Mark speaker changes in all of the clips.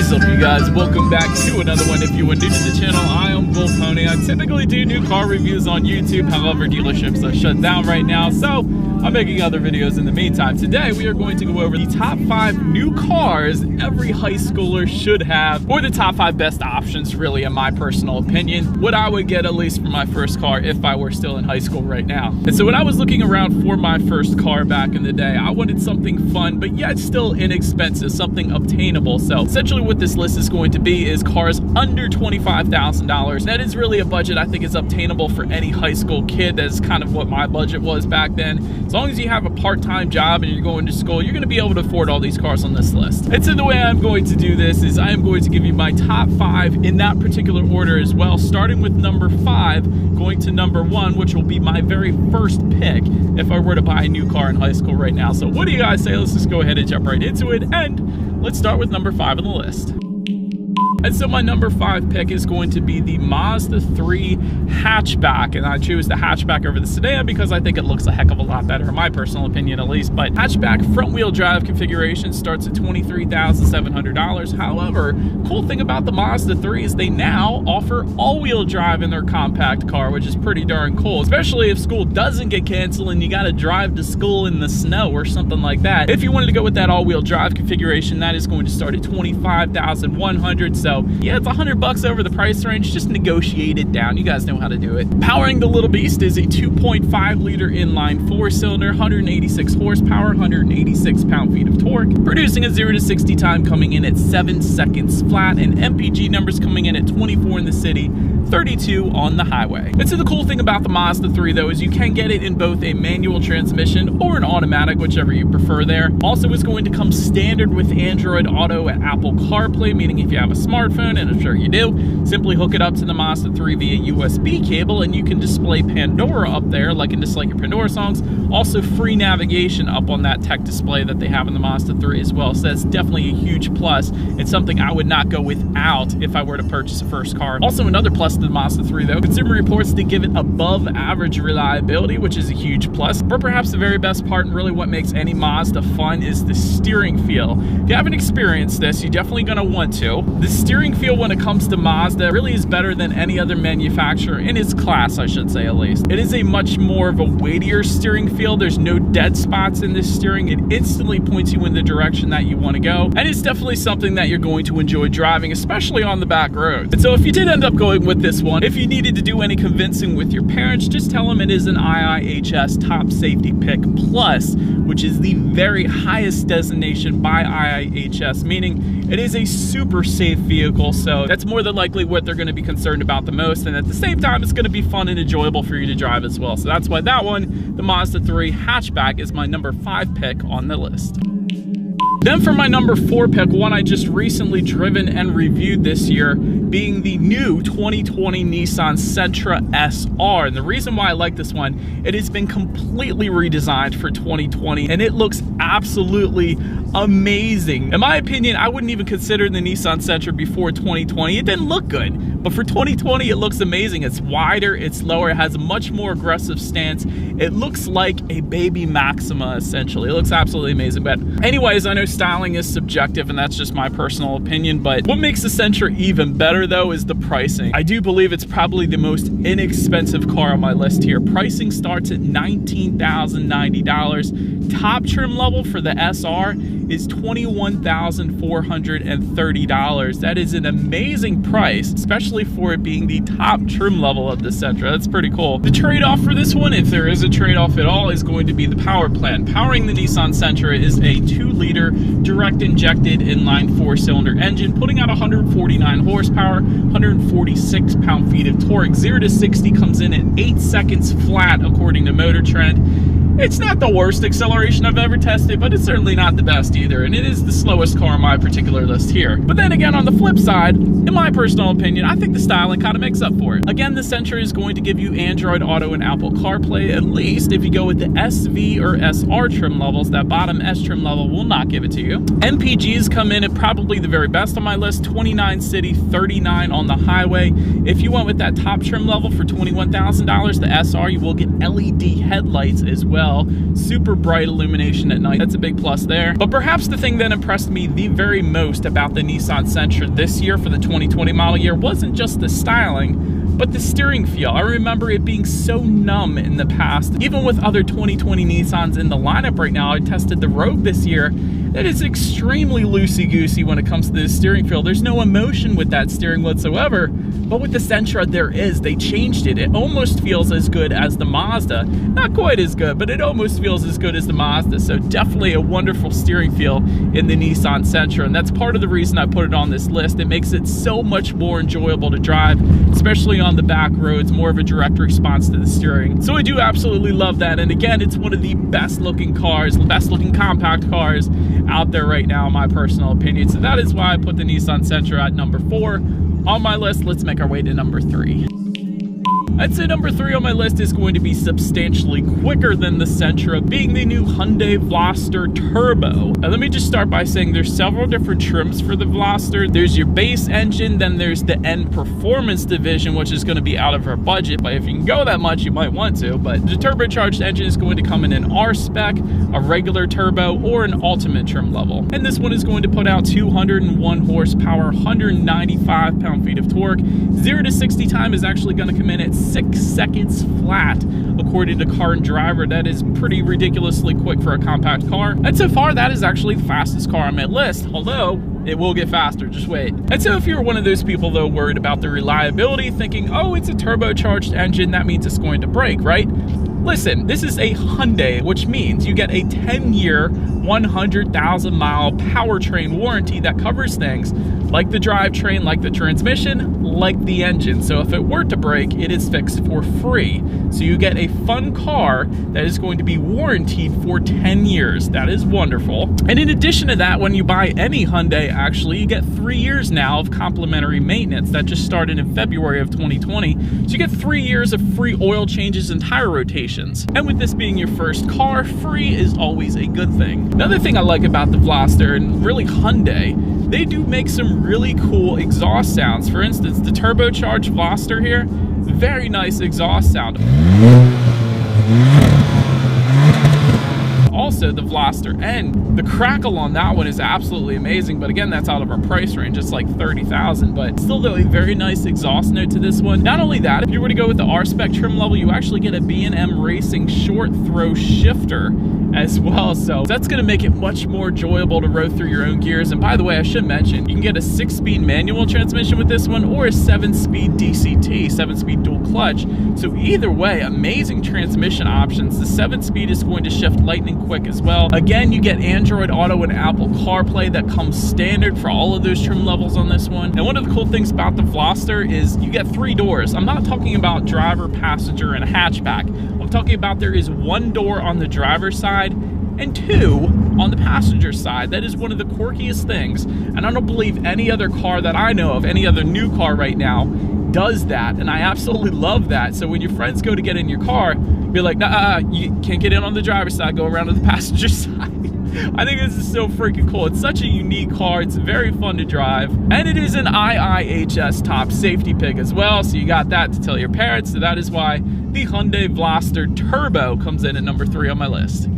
Speaker 1: What is up, you guys? Welcome back to another one. If you are new to the channel, I am Bull Pony. I typically do new car reviews on YouTube. However, dealerships are shut down right now, so I'm making other videos in the meantime. Today, we are going to go over the top 5 new cars every high schooler should have, or the top 5 best options, really, in my personal opinion. What I would get, at least for my first car, if I were still in high school right now. And so when I was looking around for my first car back in the day, I wanted something fun, but yet still inexpensive, something obtainable. So essentially what this list is going to be is cars under $25,000. That is really a budget I think is obtainable for any high school kid. That's kind of what my budget was back then. As long as you have a part-time job and you're going to school, you're going to be able to afford all these cars on this list. And so the way I'm going to do this is I am going to give you my top 5 in that particular order as well, starting with number 5, going to number 1, which will be my very first pick if I were to buy a new car in high school right now. So what do you guys say? Let's just go ahead and jump right into it, and let's start with number 5 on the list. And so my number 5 pick is going to be the Mazda 3 hatchback, and I choose the hatchback over the sedan because I think it looks a heck of a lot better, in my personal opinion at least. But hatchback front-wheel drive configuration starts at $23,700. However, cool thing about the Mazda 3 is they now offer all-wheel drive in their compact car, which is pretty darn cool, especially if school doesn't get canceled and you got to drive to school in the snow or something like that. If you wanted to go with that all-wheel drive configuration, that is going to start at $25,100. So yeah, it's $100 over the price range. Just negotiate it down. You guys know how to do it. Powering the little beast is a 2.5 liter inline 4-cylinder, 186 horsepower, 186 pound-feet of torque, producing a 0 to 60 time coming in at 7 seconds flat, and MPG numbers coming in at 24 in the city, 32 on the highway. And so the cool thing about the Mazda 3 though is you can get it in both a manual transmission or an automatic, whichever you prefer there. Also, it's going to come standard with Android Auto and Apple CarPlay, meaning if you have a smartphone, and I'm sure you do, simply hook it up to the Mazda 3 via USB cable and you can display Pandora up there, like in just like your Pandora songs. Also free navigation up on that tech display that they have in the Mazda 3 as well. So that's definitely a huge plus. It's something I would not go without if I were to purchase a first car. Also, another plus to the Mazda 3 though, Consumer Reports to give it above average reliability, which is a huge plus. But perhaps the very best part and really what makes any Mazda fun is the steering feel. If you haven't experienced this, you're definitely going to want to. The steering feel when it comes to Mazda really is better than any other manufacturer in its class, I should say at least. It is a much more of a weightier steering feel. There's no dead spots in this steering. It instantly points you in the direction that you want to go. And it's definitely something that you're going to enjoy driving, especially on the back road. And so if you did end up going with this one, if you needed to do any convincing with your parents, just tell them it is an IIHS Top Safety Pick Plus, which is the very highest designation by IIHS, meaning it is a super safe vehicle. So that's more than likely what they're going to be concerned about the most. And at the same time, it's going to be fun and enjoyable for you to drive as well. So that's why that one, the Mazda 3 hatchback, is my number 5 pick on the list. Then for my number 4 pick, one I just recently driven and reviewed this year, being the new 2020 Nissan Sentra SR. And the reason why I like this one, it has been completely redesigned for 2020 and it looks absolutely amazing. In my opinion, I wouldn't even consider the Nissan Sentra before 2020. It didn't look good, but for 2020, it looks amazing. It's wider, it's lower, it has a much more aggressive stance. It looks like a baby Maxima, essentially. It looks absolutely amazing. But anyways, I know styling is subjective and that's just my personal opinion, but what makes the Sentra even better though is the pricing. I do believe it's probably the most inexpensive car on my list here. Pricing starts at $19,090. Top trim level for the SR is $21,430. That is an amazing price, especially for it being the top trim level of the Sentra. That's pretty cool. The trade-off for this one, if there is a trade-off at all, is going to be the power plant. Powering the Nissan Sentra is a 2-liter direct injected inline 4-cylinder engine, putting out 149 horsepower, 146 pound-feet of torque. 0 to 60 comes in at 8 seconds flat, according to Motor Trend. It's not the worst acceleration I've ever tested, but it's certainly not the best either, and it is the slowest car on my particular list here. But then again, on the flip side, in my personal opinion, I think the styling kind of makes up for it. Again, the Sentra is going to give you Android Auto and Apple CarPlay, at least if you go with the SV or SR trim levels. That bottom S trim level will not give it to you. MPGs come in at probably the very best on my list, 29 city, 39 on the highway. If you went with that top trim level for $21,000, the SR, you will get LED headlights as well. well. Super bright illumination at night. That's a big plus there. But perhaps the thing that impressed me the very most about the Nissan Sentra this year for the 2020 model year wasn't just the styling, but the steering feel. I remember it being so numb in the past. Even with other 2020 Nissans in the lineup right now, I tested the Rogue this year. It is extremely loosey-goosey when it comes to the steering feel. There's no emotion with that steering whatsoever. But with the Sentra, there is. They changed it. It almost feels as good as the Mazda. Not quite as good, but it almost feels as good as the Mazda. So definitely a wonderful steering feel in the Nissan Sentra. And that's part of the reason I put it on this list. It makes it so much more enjoyable to drive, especially on the back roads, more of a direct response to the steering. So I do absolutely love that. And again, it's one of the best looking cars, best looking compact cars out there right now, in my personal opinion. So that is why I put the Nissan Sentra at number 4 on my list. Let's make our way to number 3. I'd say number 3 on my list is going to be substantially quicker than the Sentra, being the new Hyundai Veloster Turbo. Now, let me just start by saying there's several different trims for the Veloster. There's your base engine, then there's the N Performance division, which is going to be out of our budget, but if you can go that much, you might want to. But the turbocharged engine is going to come in an R-Spec, a regular turbo, or an ultimate trim level. And this one is going to put out 201 horsepower, 195 pound-feet of torque. 0 to 60 time is actually going to come in at 6 seconds flat, according to Car and Driver. That is pretty ridiculously quick for a compact car. And so far, that is actually the fastest car on my list, although it will get faster, just wait. And so if you're one of those people, though, worried about the reliability, thinking, oh, it's a turbocharged engine, that means it's going to break, right? Listen, this is a Hyundai, which means you get a 10-year, 100,000-mile powertrain warranty that covers things like the drivetrain, like the transmission, like the engine. So if it were to break, it is fixed for free. So you get a fun car that is going to be warranted for 10 years. That is wonderful. And in addition to that, when you buy any Hyundai, actually, you get 3 years now of complimentary maintenance that just started in February of 2020. So you get 3 years of free oil changes and tire rotations. And with this being your first car, free is always a good thing. Another thing I like about the Veloster, and really Hyundai, they do make some really cool exhaust sounds. For instance, the turbocharged Veloster here, very nice exhaust sound. Also, the Veloster N, the crackle on that one is absolutely amazing, but again, that's out of our price range. It's like $30,000, but still, though, a very nice exhaust note to this one. Not only that, if you were to go with the R-Spec trim level, you actually get a B&M Racing short throw shifter as well, so that's going to make it much more enjoyable to row through your own gears. And by the way, I should mention, you can get a 6-speed manual transmission with this one, or a 7-speed DCT, 7-speed dual clutch. So either way, amazing transmission options. The 7-speed is going to shift lightning quick as well. Again, you get Android Auto and Apple CarPlay that comes standard for all of those trim levels on this one. And one of the cool things about the Veloster is you get 3 doors. I'm not talking about driver, passenger, and a hatchback. I'm talking about there is 1 door on the driver's side and 2 on the passenger side. That is one of the quirkiest things, and I don't believe any other car that I know of, any other new car right now, does that, and I absolutely love that. So when your friends go to get in your car, you're like, nah, you can't get in on the driver's side, go around to the passenger side. I think this is so freaking cool. It's such a unique car. It's very fun to drive, and it is an IIHS top safety pick as well, so you got that to tell your parents. So that is why the Hyundai Veloster Turbo comes in at number 3 on my list.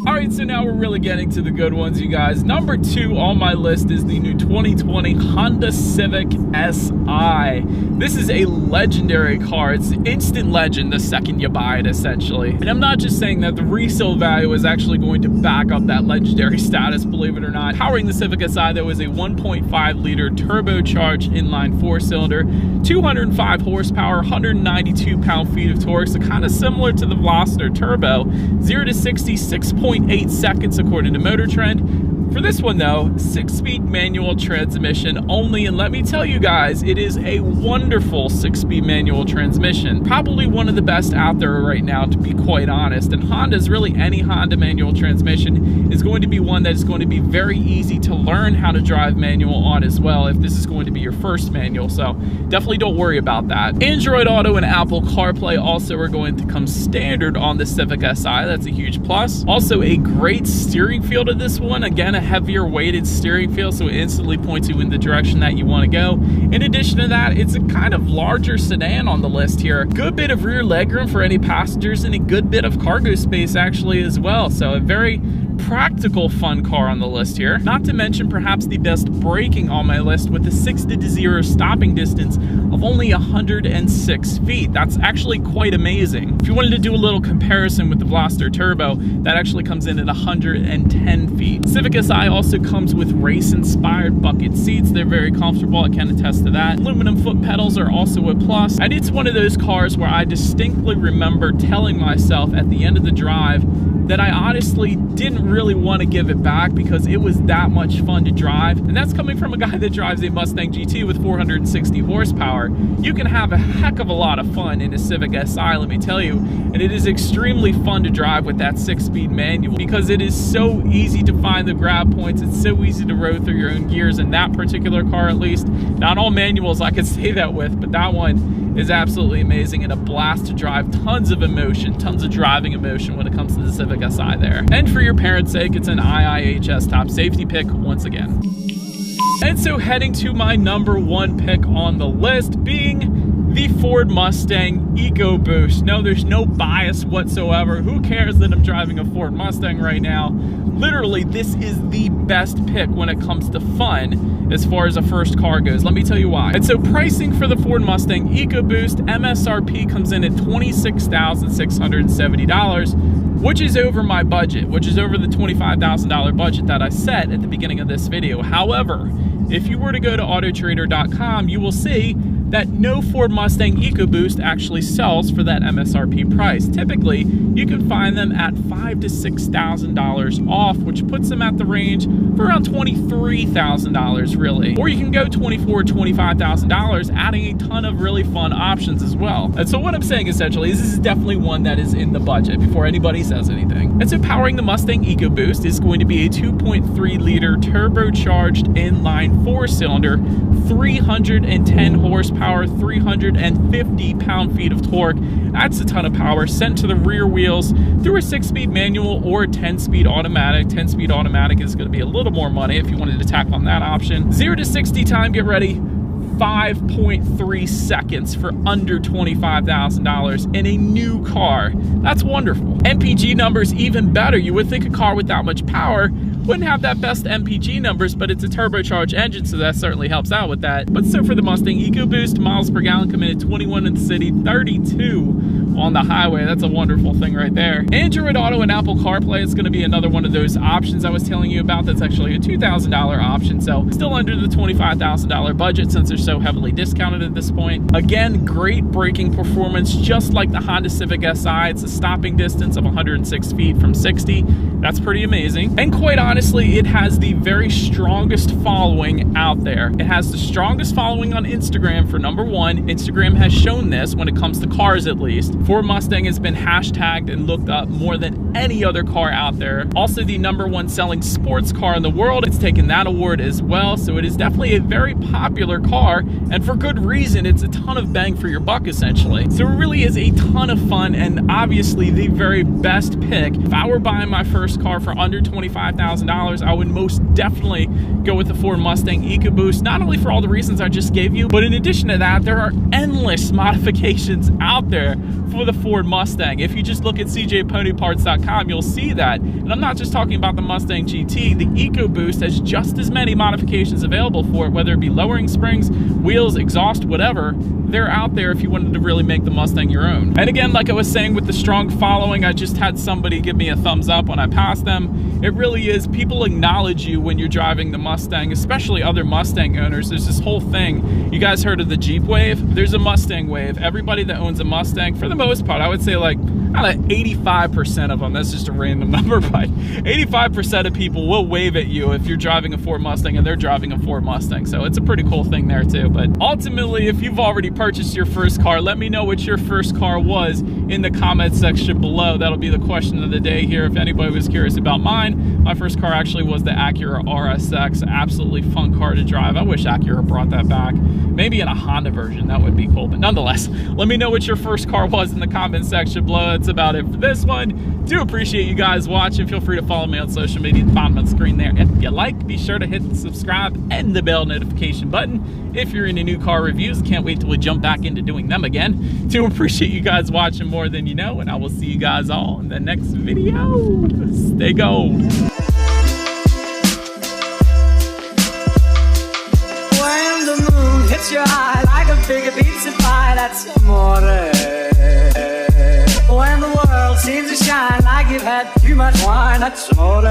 Speaker 1: All right, so now we're really getting to the good ones, you guys. Number 2 on my list is the new 2020 Honda Civic Si. This is a legendary car. It's instant legend the second you buy it, essentially. And I'm not just saying that. The resale value is actually going to back up that legendary status, believe it or not. Powering the Civic Si, though, is a 1.5-liter turbocharged inline 4-cylinder, 205 horsepower, 192 pound-feet of torque, so kind of similar to the Veloster Turbo. 0 to 60, 6.8 seconds according to Motor Trend. For this one, though, 6-speed manual transmission only, and let me tell you guys, it is a wonderful 6-speed manual transmission. Probably one of the best out there right now, to be quite honest. And Honda's, really any Honda manual transmission, is going to be one that is going to be very easy to learn how to drive manual on as well, if this is going to be your first manual, so definitely don't worry about that. Android Auto and Apple CarPlay also are going to come standard on the Civic Si. That's a huge plus. Also, a great steering feel to this one. Again, a heavier weighted steering feel, so it instantly points you in the direction that you want to go. In addition to that, it's a kind of larger sedan on the list here. Good bit of rear legroom for any passengers and a good bit of cargo space actually as well. So a very practical, fun car on the list here. Not to mention perhaps the best braking on my list with a 60-to-0 stopping distance of only 106 feet. That's actually quite amazing. If you wanted to do a little comparison with the Veloster Turbo, that actually comes in at 110 feet. Civic Si also comes with race-inspired bucket seats. They're very comfortable, I can attest to that. Aluminum foot pedals are also a plus. And it's one of those cars where I distinctly remember telling myself at the end of the drive that I honestly didn't really want to give it back because it was that much fun to drive. And that's coming from a guy that drives a Mustang GT with 460 horsepower. You can have a heck of a lot of fun in a Civic Si, let me tell you. And it is extremely fun to drive with that 6-speed manual because it is so easy to find the grab points. It's so easy to row through your own gears in that particular car, at least. Not all manuals I could say that with, but that one is absolutely amazing and a blast to drive. Tons of emotion, tons of driving emotion when it comes to the Civic Si there. And for your parents' sake, it's an IIHS top safety pick once again. And so heading to my #1 pick on the list being the Ford Mustang EcoBoost. No, there's no bias whatsoever. Who cares that I'm driving a Ford Mustang right now? Literally, this is the best pick when it comes to fun as far as a first car goes. Let me tell you why. And so pricing for the Ford Mustang EcoBoost, MSRP comes in at $26,670, which is over my budget, which is over the $25,000 budget that I set at the beginning of this video. However, if you were to go to Autotrader.com, you will see that no Ford Mustang EcoBoost actually sells for that MSRP price. Typically, you can find them at $5,000 to $6,000 off, which puts them at the range for around $23,000 really. Or you can go $24,000, $25,000, adding a ton of really fun options as well. And so what I'm saying essentially is this is definitely one that is in the budget before anybody says anything. And so powering the Mustang EcoBoost is going to be a 2.3-liter turbocharged inline 4-cylinder, 310 horsepower, 350 pound-feet of torque. That's a ton of power sent to the rear wheels through a 6-speed manual or a 10-speed automatic. 10-speed automatic is going to be a little more money if you wanted to tack on that option. 0 to 60 time, get ready, 5.3 seconds for under $25,000 in a new car. That's wonderful. MPG numbers even better. You would think a car with that much power wouldn't have that best MPG numbers, but it's a turbocharged engine, so that certainly helps out with that. But so for the Mustang EcoBoost, miles per gallon come in at 21 in the city, 32 on the highway. That's a wonderful thing right there. Android Auto and Apple CarPlay is going to be another one of those options I was telling you about. That's actually a $2,000 option, so still under the $25,000 budget since they're so heavily discounted at this point. Again, great braking performance, just like the Honda Civic Si. It's a stopping distance of 106 feet from 60. That's pretty amazing. And quite honestly, it has the very strongest following out there. It has the strongest following on Instagram for #1. Instagram has shown this when it comes to cars, at least. Ford Mustang has been hashtagged and looked up more than any other car out there. Also the #1 selling sports car in the world. It's taken that award as well. So it is definitely a very popular car, and for good reason. It's a ton of bang for your buck, essentially. So it really is a ton of fun, and obviously the very best pick. If I were buying my first car for under $25,000, I would most definitely go with the Ford Mustang EcoBoost, not only for all the reasons I just gave you, but in addition to that, there are endless modifications out there for the Ford Mustang. If you just look at cjponyparts.com, you'll see that. And I'm not just talking about the Mustang GT. The EcoBoost has just as many modifications available for it, whether it be lowering springs, wheels, exhaust, whatever. They're out there if you wanted to really make the Mustang your own. And again, like I was saying with the strong following, I just had somebody give me a thumbs up when I passed them. It really is, people acknowledge you when you're driving the Mustang, especially other Mustang owners. There's this whole thing. You guys heard of the Jeep wave? There's a Mustang wave. Everybody that owns a Mustang, for the most part, I would say like 85% of them, that's just a random number, but 85% of people will wave at you if you're driving a Ford Mustang and they're driving a Ford Mustang. So it's a pretty cool thing there too. But ultimately, if you've already purchased your first car, let me know what your first car was in the comment section below. That'll be the question of the day here. If anybody was curious about mine, my first car actually was the Acura RSX. Absolutely fun car to drive. I wish Acura brought that back. Maybe in a Honda version, that would be cool. But nonetheless, let me know what your first car was in the comment section below. that's about it for this one. Do appreciate you guys watching. Feel free to follow me on social media at the bottom of the screen there. If you like, be sure to hit the subscribe and the bell notification button. If you're into new car reviews, can't wait till we jump back into doing them again. Do appreciate you guys watching more than you know, and I will see you guys all in the next video. Stay gold.
Speaker 2: When the moon hits your eye like a big pizza pie, that's amore. When the world seems to shine like you've had too much wine, that's amore.